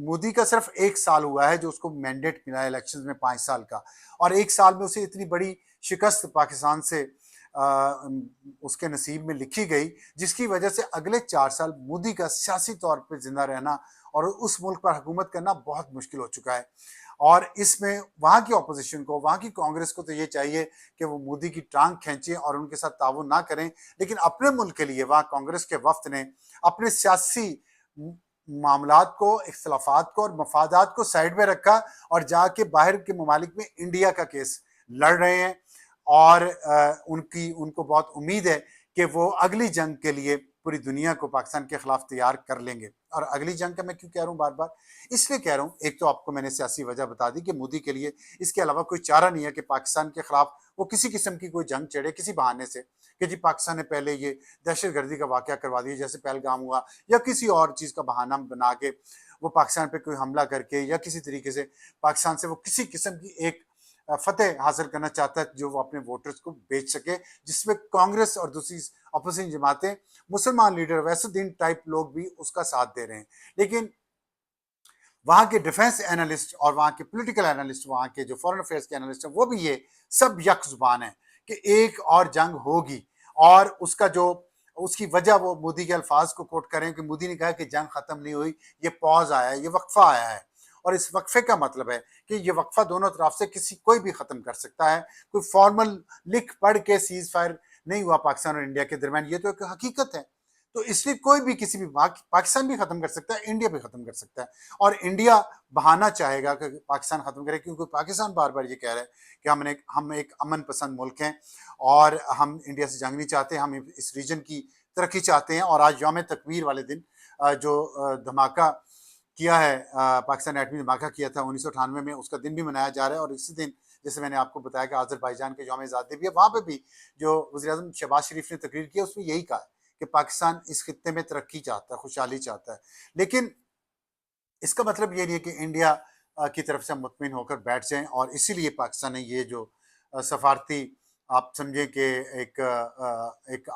مودی کا صرف 1 سال ہوا ہے جو اس کو مینڈیٹ ملا ہے الیکشن میں 5 سال کا، اور 1 سال میں اسے اتنی بڑی شکست پاکستان سے اس کے نصیب میں لکھی گئی، جس کی وجہ سے اگلے 4 سال مودی کا سیاسی طور پہ زندہ رہنا اور اس ملک پر حکومت کرنا بہت مشکل ہو چکا ہے۔ اور اس میں وہاں کی اپوزیشن کو، وہاں کی کانگریس کو تو یہ چاہیے کہ وہ مودی کی ٹانگ کھینچیں اور ان کے ساتھ تعاون نہ کریں، لیکن اپنے ملک کے لیے وہاں کانگریس کے وفد نے اپنے سیاسی معاملات کو، اختلافات کو اور مفادات کو سائڈ میں رکھا اور جا کے باہر کے ممالک میں انڈیا کا کیس لڑ رہے ہیں، اور ان کو بہت امید ہے کہ وہ اگلی جنگ کے لیے پوری دنیا کو پاکستان کے خلاف تیار کر لیں گے۔ اور اگلی جنگ کا میں کیوں کہہ رہا ہوں بار بار؟ اس لیے کہہ رہا ہوں، ایک تو آپ کو میں نے سیاسی وجہ بتا دی کہ مودی کے لیے اس کے علاوہ کوئی چارہ نہیں ہے کہ پاکستان کے خلاف وہ کسی قسم کی کوئی جنگ چڑھے کسی بہانے سے، کہ جی پاکستان نے پہلے یہ دہشت گردی کا واقعہ کروا دیا جیسے پہلگام ہوا، یا کسی اور چیز کا بہانہ بنا کے وہ پاکستان پہ کوئی حملہ کر کے یا کسی طریقے سے پاکستان سے وہ کسی قسم کی ایک فتح حاصل کرنا چاہتا ہے جو وہ اپنے ووٹرز کو بیچ سکے، جس میں کانگریس اور دوسری اپوزیشن جماعتیں، مسلمان لیڈر، ویسے دین ٹائپ لوگ بھی اس کا ساتھ دے رہے ہیں۔ لیکن وہاں کے ڈیفنس اینالسٹ اور وہاں کے پولیٹیکل اینالسٹ، وہاں کے جو فورن افیئرس کے اینالسٹ ہیں، وہ بھی یہ سب یک زبان ہیں کہ ایک اور جنگ ہوگی، اور اس کی وجہ وہ مودی کے الفاظ کو کوٹ کریں کہ مودی نے کہا کہ جنگ ختم نہیں ہوئی، یہ پاز آیا ہے، یہ وقفہ آیا ہے، اور اس وقفے کا مطلب ہے کہ یہ وقفہ دونوں طرف سے کوئی بھی ختم کر سکتا ہے، کوئی فارمل لکھ پڑھ کے سیز فائر نہیں ہوا پاکستان اور انڈیا کے درمیان، یہ تو ایک حقیقت ہے۔ تو اس لیے کوئی بھی کسی بھی پاکستان بھی ختم کر سکتا ہے، انڈیا بھی ختم کر سکتا ہے، اور انڈیا بہانہ چاہے گا کہ پاکستان ختم کرے، کیونکہ پاکستان بار بار یہ کہہ رہا ہے کہ ہم ایک امن پسند ملک ہیں اور ہم انڈیا سے جنگ نہیں چاہتے، ہم اس ریجن کی ترقی چاہتے ہیں۔ اور آج یوم تکبیر والے دن جو دھماکہ کیا ہے، پاکستان نے ایٹمی دھماکہ کیا تھا 1998 میں، اس کا دن بھی منایا جا رہا ہے، اور اسی دن جیسے میں نے آپ کو بتایا کہ آذربائیجان کے یوم آزادی بھی ہے، وہاں پہ بھی جو وزیر اعظم شہباز شریف نے تقریر کی اس میں یہی کہا ہے کہ پاکستان اس خطے میں ترقی چاہتا ہے، خوشحالی چاہتا ہے۔ لیکن اس کا مطلب یہ نہیں ہے کہ انڈیا کی طرف سے ہم مطمئن ہو کر بیٹھ جائیں، اور اسی لیے پاکستان نے یہ جو سفارتی آپ سمجھیں کہ ایک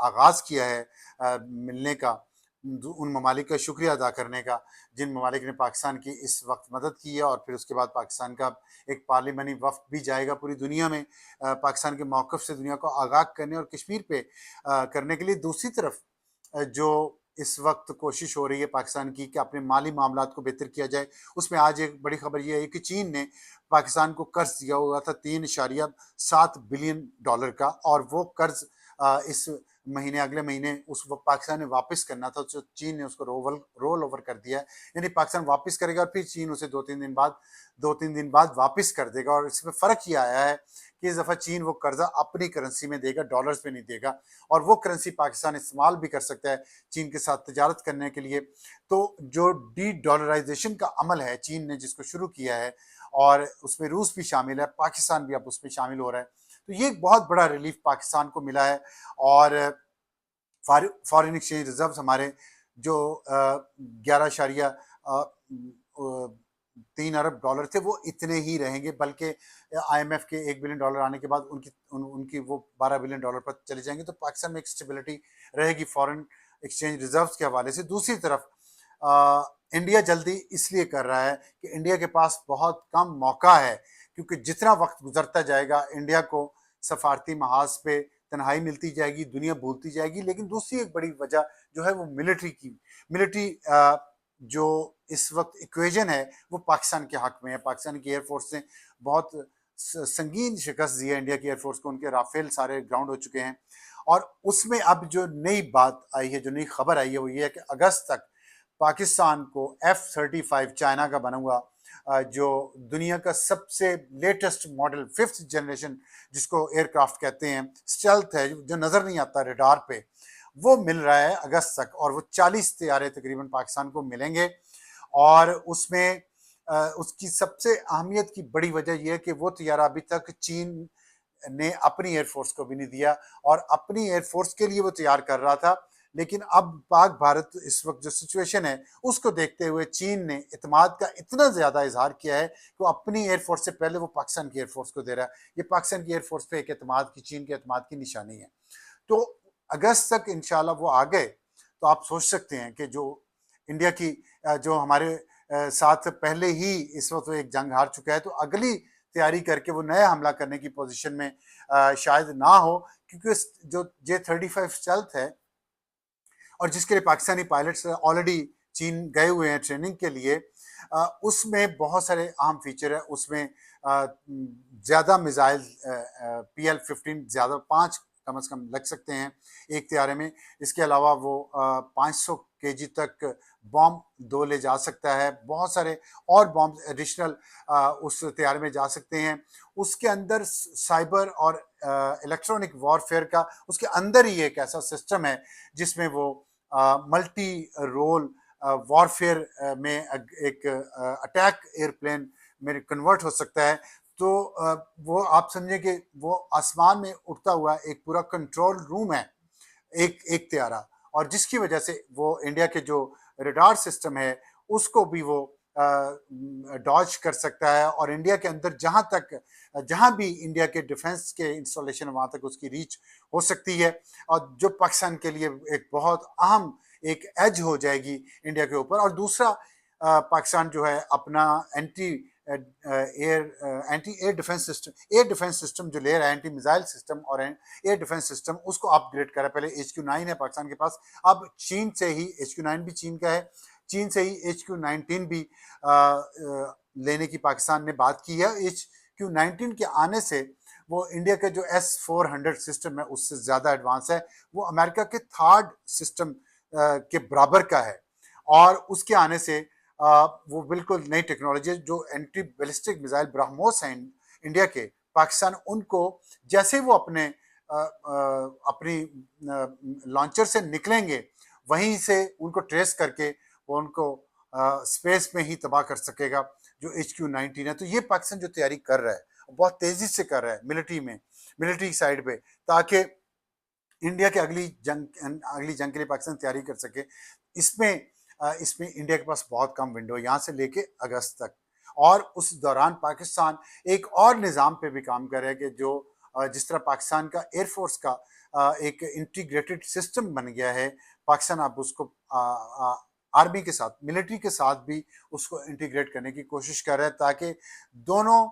آغاز کیا ہے ملنے کا، ان ممالک کا شکریہ ادا کرنے کا جن ممالک نے پاکستان کی اس وقت مدد کی ہے، اور پھر اس کے بعد پاکستان کا ایک پارلیمانی وفد بھی جائے گا پوری دنیا میں پاکستان کے موقف سے دنیا کو آگاہ کرنے اور کشمیر پہ کرنے کے لیے۔ دوسری طرف جو اس وقت کوشش ہو رہی ہے پاکستان کی کہ اپنے مالی معاملات کو بہتر کیا جائے، اس میں آج ایک بڑی خبر یہ ہے کہ چین نے پاکستان کو قرض دیا ہوا تھا $3.7 بلین کا، اور وہ قرض اس مہینے، اگلے مہینے پاکستان نے واپس کرنا تھا، چین نے اس کو رول اوور کر دیا ہے، یعنی پاکستان واپس کرے گا اور پھر چین اسے دو تین دن بعد واپس کر دے گا۔ اور اس میں فرق یہ آیا ہے کہ اس دفعہ چین وہ قرضہ اپنی کرنسی میں دے گا، ڈالرز پہ نہیں دے گا، اور وہ کرنسی پاکستان استعمال بھی کر سکتا ہے چین کے ساتھ تجارت کرنے کے لیے۔ تو جو ڈی ڈالرائزیشن کا عمل ہے چین نے جس کو شروع کیا ہے، اور اس میں روس بھی شامل ہے، پاکستان بھی اب اس میں شامل ہو رہا ہے، تو یہ ایک بہت بڑا ریلیف پاکستان کو ملا ہے۔ اور فارن ایکسچینج ریزروز ہمارے جو 11.3 ارب ڈالر تھے وہ اتنے ہی رہیں گے، بلکہ آئی ایم ایف کے $1 بلین آنے کے بعد ان کی وہ $12 بلین پر چلے جائیں گے، تو پاکستان میں ایک اسٹیبلٹی رہے گی فارن ایکسچینج ریزروز کے حوالے سے۔ دوسری طرف انڈیا جلدی اس لیے کر رہا ہے کہ انڈیا کے پاس بہت کم موقع ہے، کیونکہ جتنا وقت گزرتا جائے گا انڈیا کو سفارتی محاذ پہ تنہائی ملتی جائے گی، دنیا بھولتی جائے گی۔ لیکن دوسری ایک بڑی وجہ جو ہے وہ ملٹری جو اس وقت ایکویژن ہے وہ پاکستان کے حق میں ہے۔ پاکستان کی ایئر فورس نے بہت سنگین شکست دی ہے انڈیا کی ایئر فورس کو، ان کے رافیل سارے گراؤنڈ ہو چکے ہیں، اور اس میں اب جو نئی بات آئی ہے، جو نئی خبر آئی ہے وہ یہ ہے کہ اگست تک پاکستان کو F-35 چائنا کا بنا ہوا جو دنیا کا سب سے لیٹسٹ ماڈل 5th جنریشن جس کو ایئر کرافٹ کہتے ہیں، اسٹیلتھ ہے، جو نظر نہیں آتا ریڈار پہ، وہ مل رہا ہے اگست تک، اور وہ 40 طیارے تقریباً پاکستان کو ملیں گے۔ اور اس میں اس کی سب سے اہمیت کی بڑی وجہ یہ ہے کہ وہ طیارہ ابھی تک چین نے اپنی ایئر فورس کو بھی نہیں دیا، اور اپنی ایئر فورس کے لیے وہ تیار کر رہا تھا، لیکن اب پاک بھارت اس وقت جو سچویشن ہے اس کو دیکھتے ہوئے چین نے اعتماد کا اتنا زیادہ اظہار کیا ہے کہ وہ اپنی ایئر فورس سے پہلے وہ پاکستان کی ایئر فورس کو دے رہا ہے۔ یہ پاکستان کی ایئر فورس پہ ایک اعتماد کی، چین کے اعتماد کی نشانی ہے۔ تو اگست تک انشاءاللہ وہ آ گئے تو آپ سوچ سکتے ہیں کہ جو انڈیا کی جو ہمارے ساتھ پہلے ہی اس وقت وہ ایک جنگ ہار چکا ہے، تو اگلی تیاری کر کے وہ نیا حملہ کرنے کی پوزیشن میں شاید نہ ہو، کیونکہ جو J-35 اسٹیلتھ ہے اور جس کے لیے پاکستانی پائلٹس آلریڈی چین گئے ہوئے ہیں ٹریننگ کے لیے، اس میں بہت سارے اہم فیچر ہیں. اس میں زیادہ میزائل PL-15 زیادہ 5 کم از کم لگ سکتے ہیں ایک طیارے میں. اس کے علاوہ وہ 500 kg تک بام 2 لے جا سکتا ہے. بہت سارے اور بامب ایڈیشنل اس طیارے میں جا سکتے ہیں. اس کے اندر سائبر اور الیکٹرانک وارفیئر کا اس کے اندر ہی ایک ایسا سسٹم ہے جس میں وہ ملٹی رول وارفیئر میں ایک اٹیک ایئر پلین میں کنورٹ ہو سکتا ہے. تو وہ آپ سمجھیں کہ وہ آسمان میں اٹھتا ہوا ایک پورا کنٹرول روم ہے ایک طیارہ، اور جس کی وجہ سے وہ انڈیا کے جو ریڈار سسٹم ہے اس کو بھی وہ ڈاج کر سکتا ہے، اور انڈیا کے اندر جہاں بھی انڈیا کے ڈیفنس کے انسٹالیشن وہاں تک اس کی ریچ ہو سکتی ہے، اور جو پاکستان کے لیے ایک بہت اہم ایک ایج ہو جائے گی انڈیا کے اوپر. اور دوسرا پاکستان جو ہے اپنا اینٹی ایئر ڈیفنس سسٹم جو لے رہا ہے، اینٹی میزائل سسٹم اور ایئر ڈیفنس سسٹم، اس کو اپ گریڈ کرا. پہلے HQ-9 ہے پاکستان کے پاس، اب چین سے ہی HQ-9 بھی چین کا ہے، چین سے ہی HQ-19 بھی لینے کی پاکستان نے بات کی ہے. HQ-19 کے آنے سے وہ انڈیا کا جو S-400 سسٹم ہے اس سے زیادہ ایڈوانس ہے، وہ امریکہ کے تھرڈ سسٹم کے برابر کا ہے، اور اس کے آنے سے وہ بالکل نئی ٹیکنالوجی جو اینٹی بیلسٹک میزائل برہموس ہیں انڈیا کے، پاکستان ان کو جیسے وہ اپنی لانچر سے نکلیں گے وہیں سے ان کو ٹریس کر کے وہ ان کو اسپیس میں ہی تباہ کر سکے گا جو HQ-19 ہے. تو یہ پاکستان جو تیاری کر رہا ہے بہت تیزی سے کر رہا ہے ملٹری سائڈ پہ، تاکہ انڈیا کے اگلی جنگ کے لیے پاکستان تیاری کر سکے. اس میں انڈیا کے پاس بہت کم ونڈو، یہاں سے لے کے اگست تک، اور اس دوران پاکستان ایک اور نظام پہ بھی کام کر رہا ہے کہ جو جس طرح پاکستان کا ایئر فورس کا ایک انٹیگریٹڈ سسٹم بن گیا ہے، پاکستان اب اس کو آرمی کے ساتھ ملٹری کے ساتھ بھی اس کو انٹیگریٹ کرنے کی کوشش کر رہا ہے، تاکہ دونوں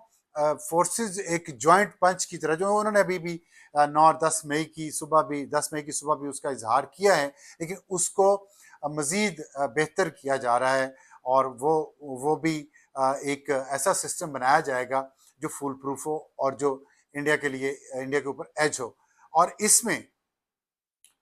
فورسز ایک جوائنٹ پنچ کی طرح، جو انہوں نے ابھی بھی 10 مئی کی صبح بھی اس کا اظہار کیا ہے، لیکن اس کو مزید بہتر کیا جا رہا ہے، اور وہ بھی ایک ایسا سسٹم بنایا جائے گا جو فول پروف ہو اور جو انڈیا کے اوپر ایج ہو. اور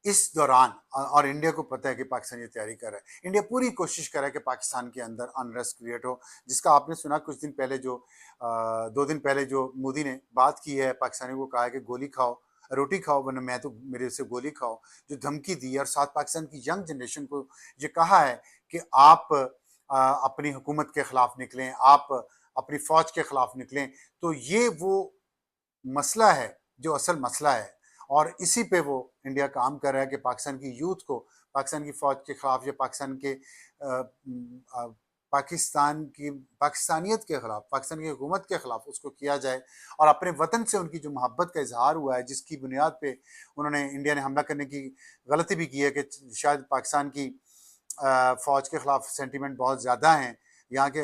اس دوران اور انڈیا کو پتہ ہے کہ پاکستان یہ تیاری کر رہا ہے، انڈیا پوری کوشش کر رہا ہے کہ پاکستان کے اندر انریسٹ کریٹ ہو، جس کا آپ نے سنا کچھ دن پہلے 2 دن پہلے جو مودی نے بات کی ہے، پاکستانیوں کو کہا ہے کہ گولی کھاؤ روٹی کھاؤ ورنہ میں تو میرے سے گولی کھاؤ، جو دھمکی دی ہے، اور ساتھ پاکستان کی ینگ جنریشن کو یہ کہا ہے کہ آپ اپنی حکومت کے خلاف نکلیں، آپ اپنی فوج کے خلاف نکلیں. تو یہ وہ مسئلہ ہے جو اصل مسئلہ ہے، اور اسی پہ وہ انڈیا کام کر رہا ہے کہ پاکستان کی یوتھ کو پاکستان کی فوج کے خلاف یا پاکستانیت کے خلاف، پاکستان کی حکومت کے خلاف اس کو کیا جائے. اور اپنے وطن سے ان کی جو محبت کا اظہار ہوا ہے، جس کی بنیاد پہ انڈیا نے حملہ کرنے کی غلطی بھی کی ہے کہ شاید پاکستان کی فوج کے خلاف سینٹیمنٹ بہت زیادہ ہیں یہاں کے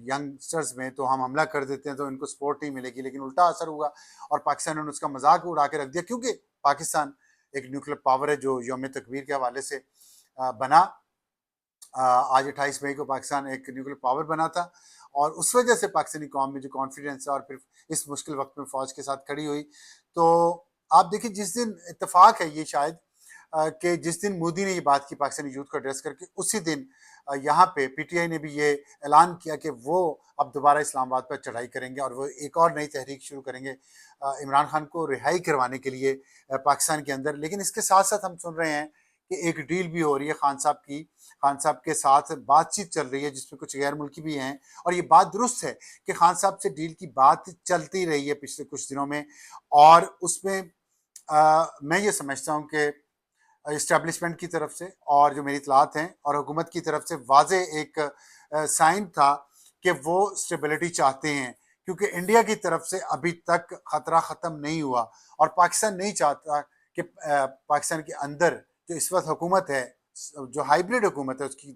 ینگسٹرز میں، تو ہم حملہ کر دیتے ہیں تو ان کو سپورٹ نہیں ملے گی، لیکن الٹا اثر ہوا اور پاکستان نے اس کا مذاق اڑا کے رکھ دیا، کیونکہ پاکستان ایک نیوکلیر پاور ہے جو یوم تکبیر کے حوالے سے بنا. آج 28 مئی کو پاکستان ایک نیوکلیر پاور بنا تھا، اور اس وجہ سے پاکستانی قوم میں جو کانفیڈنس ہے اور پھر اس مشکل وقت میں فوج کے ساتھ کھڑی ہوئی. تو آپ دیکھیں جس دن اتفاق ہے یہ شاید کہ جس دن مودی نے یہ بات کی پاکستانی یوتھ کو ایڈریس کر کے، اسی دن یہاں پہ PTI نے بھی یہ اعلان کیا کہ وہ اب دوبارہ اسلام آباد پر چڑھائی کریں گے اور وہ ایک اور نئی تحریک شروع کریں گے عمران خان کو رہائی کروانے کے لیے پاکستان کے اندر. لیکن اس کے ساتھ ساتھ ہم سن رہے ہیں کہ ایک ڈیل بھی ہو رہی ہے خان صاحب کے ساتھ بات چیت چل رہی ہے، جس میں کچھ غیر ملکی بھی ہیں، اور یہ بات درست ہے کہ خان صاحب سے ڈیل کی بات چلتی رہی ہے پچھلے کچھ دنوں میں، اور اس میں میں یہ سمجھتا ہوں کہ اسٹیبلشمنٹ کی طرف سے اور جو میری اطلاعات ہیں اور حکومت کی طرف سے واضح ایک سائن تھا کہ وہ اسٹیبلٹی چاہتے ہیں، کیونکہ انڈیا کی طرف سے ابھی تک خطرہ ختم نہیں ہوا، اور پاکستان نہیں چاہتا کہ پاکستان کے اندر جو اس وقت حکومت ہے، جو ہائیبرڈ حکومت ہے، اس کی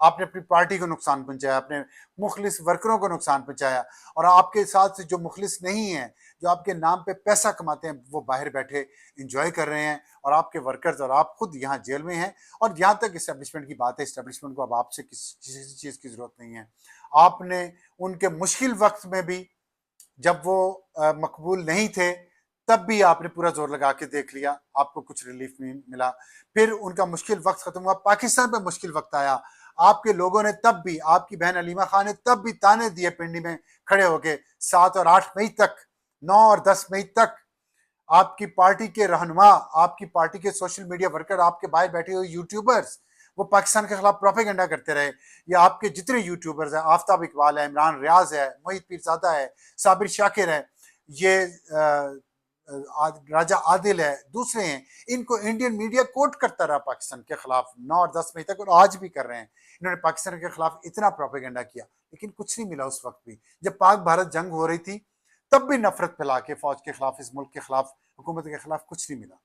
آپ نے اپنی پارٹی کو نقصان پہنچایا، اپنے مخلص ورکروں کو نقصان پہنچایا، اور آپ کے ساتھ جو مخلص نہیں ہیں، جو آپ کے نام پہ پیسہ کماتے ہیں، وہ باہر بیٹھے انجوائے کر رہے ہیں، اور آپ کے ورکرز اور آپ خود یہاں جیل میں ہیں۔ اور جہاں تک اسٹیبلشمنٹ کی بات ہے، اسٹیبلشمنٹ کو اب آپ سے کسی چیز کی ضرورت نہیں ہے۔ آپ نے ان کے مشکل وقت میں بھی، جب وہ مقبول نہیں تھے، تب بھی آپ نے پورا زور لگا کے دیکھ لیا، آپ کو کچھ ریلیف نہیں ملا۔ پھر ان کا مشکل وقت ختم ہوا، پاکستان پہ مشکل وقت آیا، آپ کے لوگوں نے تب بھی، آپ کی بہن علیمہ خان نے تب بھی تانے دیے پنڈی میں کھڑے ہو کے، 7 اور 8 مئی تک، 9 اور 10 مئی تک آپ کی پارٹی کے رہنما، آپ کی پارٹی کے سوشل میڈیا ورکر، آپ کے باہر بیٹھے ہوئے یوٹیوبرز، وہ پاکستان کے خلاف پروپیگنڈا کرتے رہے۔ یا آپ کے جتنے یوٹیوبرز ہیں، آفتاب اقبال ہے، عمران ریاض ہے، محیط پیرزادہ ہے، صابر شاکر ہے، یہ راجہ عادل ہے، دوسرے ہیں، ان کو انڈین میڈیا کوٹ کرتا رہا پاکستان کے خلاف 9 اور 10 مئی تک، اور آج بھی کر رہے ہیں۔ انہوں نے پاکستان کے خلاف اتنا پروپیگنڈا کیا، لیکن کچھ نہیں ملا اس وقت بھی۔ جب پاک بھارت جنگ ہو رہی تھی، تب بھی نفرت پھیلا کے فوج کے خلاف، اس ملک کے خلاف، حکومت کے خلاف کچھ نہیں ملا۔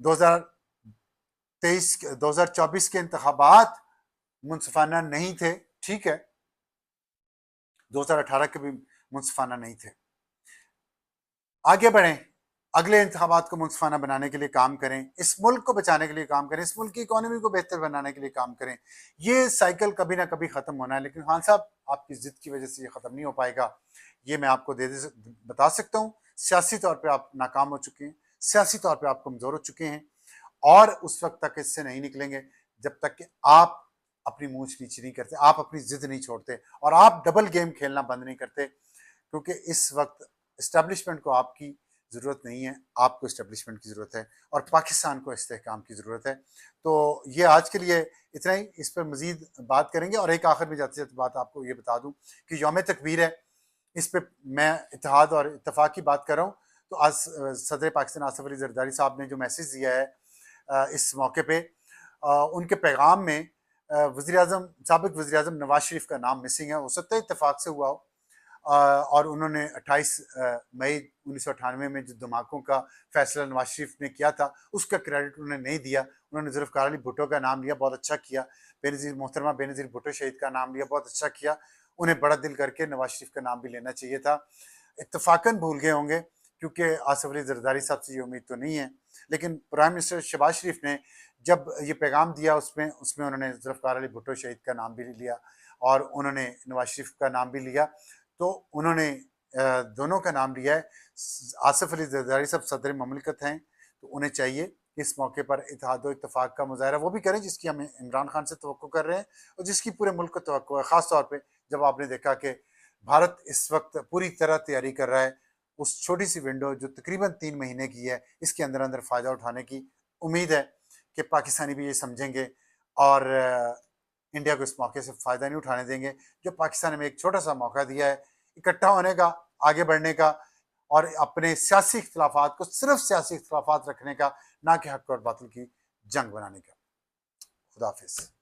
2024 کے انتخابات منصفانہ نہیں تھے، ٹھیک ہے، 2018 کے بھی منصفانہ نہیں تھے۔ آگے بڑھیں، اگلے انتخابات کو منصفانہ بنانے کے لیے کام کریں، اس ملک کو بچانے کے لیے کام کریں، اس ملک کی اکانومی کو بہتر بنانے کے لیے کام کریں۔ یہ سائیکل کبھی نہ کبھی ختم ہونا ہے، لیکن خان صاحب آپ کی ضد کی وجہ سے یہ ختم نہیں ہو پائے گا، یہ میں آپ کو بتا سکتا ہوں۔ سیاسی طور پہ آپ ناکام ہو چکے ہیں، سیاسی طور پہ آپ کمزور ہو چکے ہیں، اور اس وقت تک اس سے نہیں نکلیں گے جب تک کہ آپ اپنی مونچھ نیچی نہیں کرتے، آپ اپنی ضد نہیں چھوڑتے، اور آپ ڈبل گیم کھیلنا بند نہیں کرتے، کیونکہ اس وقت اسٹیبلشمنٹ کو آپ کی ضرورت نہیں ہے، آپ کو اسٹیبلشمنٹ کی ضرورت ہے، اور پاکستان کو استحکام کی ضرورت ہے۔ تو یہ آج کے لیے اتنا ہی، اس پہ مزید بات کریں گے۔ اور ایک آخر میں جاتے جاتے بات آپ کو یہ بتا دوں کہ یوم تکبیر ہے، اس پہ میں اتحاد اور اتفاق کی بات کر رہا ہوں۔ تو آج صدر پاکستان آصف علی زرداری صاحب نے جو میسیج دیا ہے اس موقع پہ، ان کے پیغام میں وزیر اعظم، سابق وزیر اعظم نواز شریف کا نام مسنگ ہے، ہو سکتا ہے اتفاق سے ہوا ہو، اور انہوں نے 28 مئی 1998 میں جو دھماکوں کا فیصلہ نواز شریف نے کیا تھا، اس کا کریڈٹ انہوں نے نہیں دیا، انہوں نے ذوالفقار علی بھٹو کا نام لیا، بہت اچھا کیا، محترمہ بے نظیر بھٹو شہید کا نام لیا، بہت اچھا کیا، انہیں بڑا دل کر کے نواز شریف کا نام بھی لینا چاہیے تھا۔ اتفاقاً بھول گئے ہوں گے، کیونکہ آصف علی زرداری صاحب سے یہ امید تو نہیں ہے، لیکن پرائم منسٹر شہباز شریف نے جب یہ پیغام دیا، اس میں انہوں نے ذوالفقار علی بھٹو شہید کا نام بھی لیا، اور انہوں نے نواز شریف کا نام بھی لیا، تو انہوں نے دونوں کا نام لیا ہے۔ آصف علی زرداری صاحب صدر مملکت ہیں، تو انہیں چاہیے کہ اس موقع پر اتحاد و اتفاق کا مظاہرہ وہ بھی کریں جس کی ہم عمران خان سے توقع کر رہے ہیں، اور جس کی پورے ملک کو توقع ہے، خاص طور پہ جب آپ نے دیکھا کہ بھارت اس وقت پوری طرح تیاری کر رہا ہے، اس چھوٹی سی ونڈو جو تقریباً 3 مہینے کی ہے، اس کے اندر اندر فائدہ اٹھانے کی امید ہے کہ پاکستانی بھی یہ سمجھیں گے، اور انڈیا کو اس موقع سے فائدہ نہیں اٹھانے دیں گے، جو پاکستان نے میں ایک چھوٹا سا موقع دیا ہے اکٹھا ہونے کا، آگے بڑھنے کا، اور اپنے سیاسی اختلافات کو صرف سیاسی اختلافات رکھنے کا، نہ کہ حق اور باطل کی جنگ بنانے کا۔ خدا حافظ۔